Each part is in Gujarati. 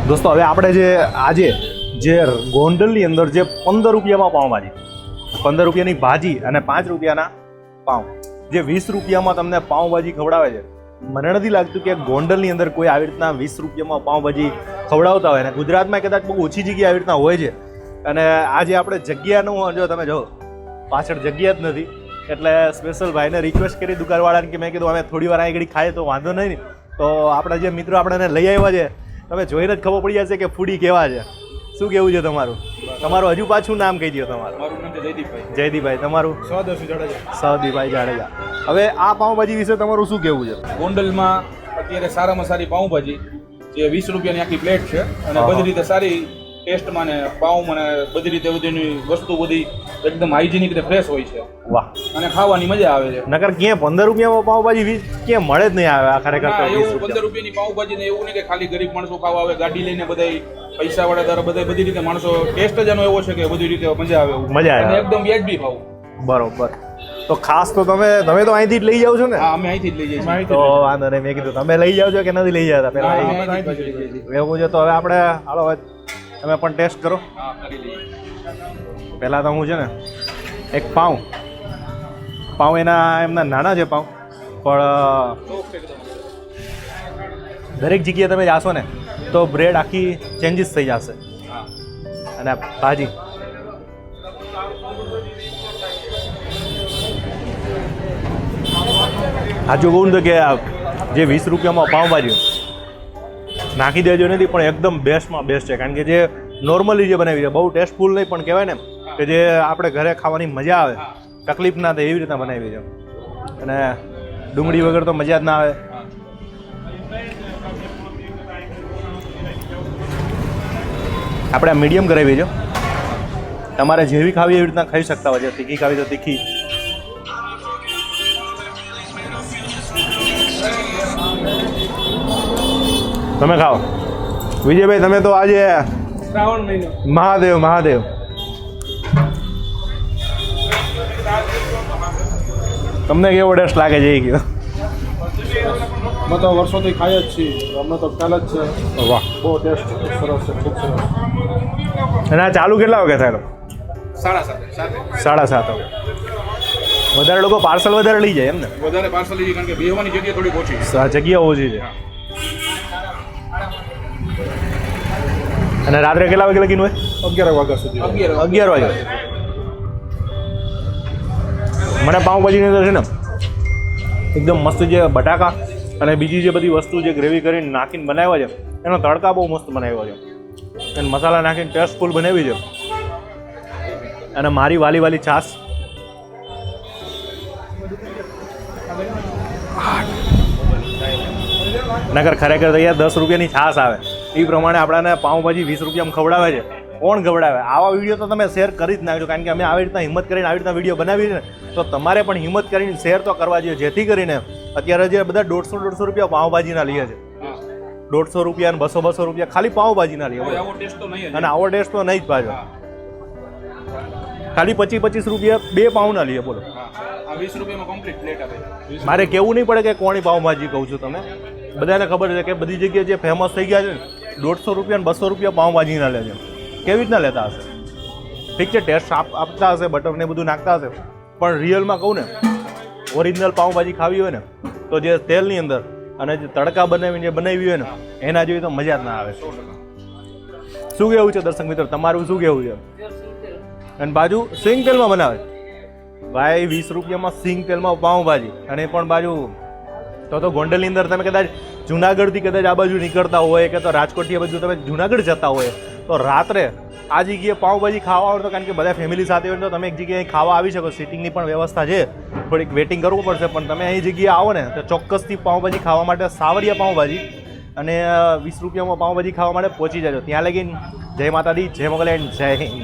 દોસ્તો હવે આપણે જે આજે જે ગોંડલની અંદર જે 15 રૂપિયામાં પાઉંભાજી, 15 રૂપિયાની ભાજી અને 5 રૂપિયાના પાઉં, જે 20 રૂપિયામાં તમને પાઉંભાજી ખવડાવે છે, મને નથી લાગતું કે ગોંડલની અંદર કોઈ આવી રીતના 20 રૂપિયામાં પાઉંભાજી ખવડાવતા હોય. અને ગુજરાતમાં કદાચ બહુ ઓછી જગ્યાએ આવી રીતના હોય છે. અને આજે આપણે જગ્યાનું જો તમે જો પાછળ જગ્યા જ નથી, એટલે સ્પેશિયલ ભાઈને રિક્વેસ્ટ કરી દુકાનવાળાને કે મેં કીધું અમે થોડી વાર અહીં ઘડી ખાઈએ તો વાંધો નહીં. તો આપણા જે મિત્રો આપણને લઈ આવ્યા છે, તમે જોઈને જ ખબર પડી જશે કે ફૂડી કેવા છે. શું કેવું છે તમારું? તમારું હજુ પાછું નામ કહી દો તમારું. મારું નામ છે જયદીપભાઈ. જયદીપભાઈ, તમારું? સહદીપભાઈ જાડેજા. હવે આ પાઉંભાજી વિશે તમારું શું કેવું છે? ગોંડલમાં અત્યારે સારામાં સારી પાઉંભાજી જે 20 રૂપિયાની આખી પ્લેટ છે અને બધી રીતે સારી ટેસ્ટમાં ને પાઉં અને બધી રીતે બધીની વસ્તુ બધી એકદમ હાઇજેનિક અને ફ્રેશ હોય છે. વાહ. અને ખાવાની મજા આવે છે. નકર ક્યાં 15 રૂપિયામાં પાઉંભાજી ક્યાં મળે જ નહીં આવે. આ ખરેખર ના, એવું 15 રૂપિયાની પાઉંભાજી ને એવું નહીં કે ખાલી ગરીબ માણસો ખાવા આવે, ગાડી લઈને બધા પૈસાવાળા દ્વારા બધા બધી રીતે માણસો ટેસ્ટ જ એનો એવો છે કે બધી રીતે મજા આવે એવું. મજા આવે. અને એકદમ વ્યાજબી ભાવ. બરોબર. તો ખાસ તો તમે તો અહીંથી જ લઈ જાવ છો ને? હા, અમે અહીંથી જ લઈ જઈએ છીએ. તો વાંધો નહીં. મેં કીધું તમે લઈ જાવ છો કે નથી લઈ જતા પેલા? અમે અહીંથી જ લઈ જઈએ છીએ. એવું છે તો હવે આપણે હાલો હવે તમે પણ ટેસ્ટ કરો. હા, કરી લઈએ. પહેલાં તો હું છે ને એક પાઉં એમના નાના છે પાઉં, પણ દરેક જગ્યાએ તમે જાશો ને તો બ્રેડ આખી ચેન્જીસ થઈ જશે. અને ભાજી સાચું કહું તો કે જે 20 રૂપિયામાં પાઉંભાજી નાખી દેજો નથી, પણ એકદમ બેસ્ટમાં બેસ્ટ છે. કારણ કે જે નોર્મલી જે બનાવી છે, બહુ ટેસ્ટફુલ નહીં, પણ કહેવાય ને કે જે આપણે ઘરે ખાવાની મજા આવે, તકલીફ ના થાય એવી રીતના બનાવી છે. અને ડુંગળી વગર તો મજા જ ના આવે. આપણે મીડિયમ કરાવી છે. તમારે જેવી ખાવી એવી રીતના ખાઈ શકતા હોય છે. તીખી ખાવી તો તીખી. તમે ખાઓ. વિજયભાઈ તમે તો આજે શ્રાવણ મહિનો. મહાદેવ તમને કેવો ટેસ્ટ લાગે છે એ કહો. અમે તો વર્ષોથી ખાઈ જ છીએ, અમને તો ખ્યાલ જ છે. વાહ, બહુ ટેસ્ટ સરસ છે, ખૂબ સરસ. અને આ ચાલુ કેટલા વાગે થાય? 7:30. 7:30 વાગે. વધારે લોકો પાર્સલ વધારે લઈ જાય એમ ને? વધારે પાર્સલ લઈ કારણ કે બેહવાની જગ્યા થોડી ઓછી છે. જગ્યા ઓછી છે. અને રાત્રે કેટલા વાગે લગીન હોય? 11 વાગ્યા સુધી. 11 વાગે. મને પાઉંભાજીની અંદર છે ને એકદમ મસ્ત જે બટાકા અને બીજી જે બધી વસ્તુ જે ગ્રેવી કરીને નાખીને બનાવ્યા છે, એનો તડકા બહુ મસ્ત બનાવ્યો છે. અને મસાલા નાખીને ટેસ્ટફુલ બનાવી છે. અને મારી વાલી છાશ. નગર ખરેખર તો યાર 10 રૂપિયાની છાશ આવે એ પ્રમાણે આપણાને પાઉંભાજી 20 રૂપિયામાં ખવડાવે છે. કોણ ખવડાવે? આવા વિડીયો તો તમે શેર કરી જ નાખજો. કારણ કે અમે આવી રીતના હિંમત કરીને આવી રીતના વિડીયો બનાવી ને, તો તમારે પણ હિંમત કરીને શેર તો કરવા જોઈએ, જેથી કરીને અત્યારે જે બધા 150 રૂપિયા પાઉંભાજીના લે છે, 150 રૂપિયા અને 200 રૂપિયા ખાલી પાઉંભાજીના લે. આવો ટેસ્ટ તો નહીં. અને આવો ટેસ્ટ તો નહીં જ પાછો. ખાલી 25 રૂપિયા 2 પાઉંના લે. બોલો, આ 20 રૂપિયામાં કમ્પ્લીટ પ્લેટ આપે. મારે કેવું નહીં પડે કે કોની પાઉંભાજી કહું છું. તમે બધાને ખબર છે કે બધી જગ્યાએ જે ફેમસ થઈ ગયા છે ને, 150 રૂપિયા અને 200 રૂપિયા પાઉંભાજીના લે છે. કેવી રીતના લેતા હશે? ઠીક છે, ટેસ્ટ આપતા હશે, બટર ને બધું નાખતા હશે, પણ રિયલમાં કહું ને, ઓરિજિનલ પાઉંભાજી ખાવી હોય ને તો જે તેલની અંદર અને જે તડકા બનાવીને જે બનાવી હોય ને એના જેવી તો મજા જ ના આવે. શું કેવું છે દર્શક મિત્રો? તમારું શું કેવું છે? અને બાજુ સિંગ તેલમાં બનાવે ભાઈ, 20 રૂપિયામાં સિંગ તેલમાં પાઉંભાજી. અને એ પણ બાજુ તો ગોંડલની અંદર તમે કદાચ જુનાગઢથી કદાચ આ બાજુ નીકળતા હોય કે તો રાજકોટથી આ બાજુ તમે જુનાગઢ જતા હોય તો રાત્રે આ જગ્યાએ પાઉંભાજી ખાવા આવે તો, કારણ કે બધા ફેમિલી સાથે હોય તો તમે એક જગ્યાએ ખાવા આવી શકો. સિટિંગની પણ વ્યવસ્થા છે, થોડીક વેટિંગ કરવું પડશે, પણ તમે અહીં જગ્યાએ આવો ને તો ચોક્કસથી પાઉંભાજી ખાવા માટે સાવરિયા પાઉંભાજી અને 20 રૂપિયામાં પાઉંભાજી ખાવા માટે પહોંચી જાજો. ત્યાં લગીને જય માતાજી, જય મોગલેન્ડ, જય હિન્દ.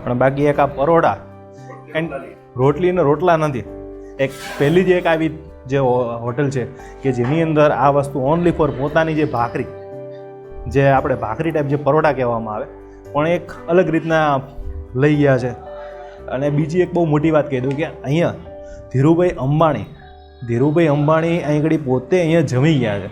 પણ બાકી એક આ પરોઠા એન્ડ રોટલી ને રોટલા નથી. એક પહેલી જ એક આવી જે હોટલ છે કે જેની અંદર આ વસ્તુ ઓનલી ફોર પોતાની જે ભાખરી, જે આપણે ભાખરી ટાઈપ જે પરોઠા કહેવામાં આવે, પણ એક અલગ રીતના લઈ ગયા છે. અને બીજી એક બહુ મોટી વાત કહી દઉં કે અહીંયા ધીરુભાઈ અંબાણી અહીં આગળ પોતે અહીંયા જમી ગયા છે.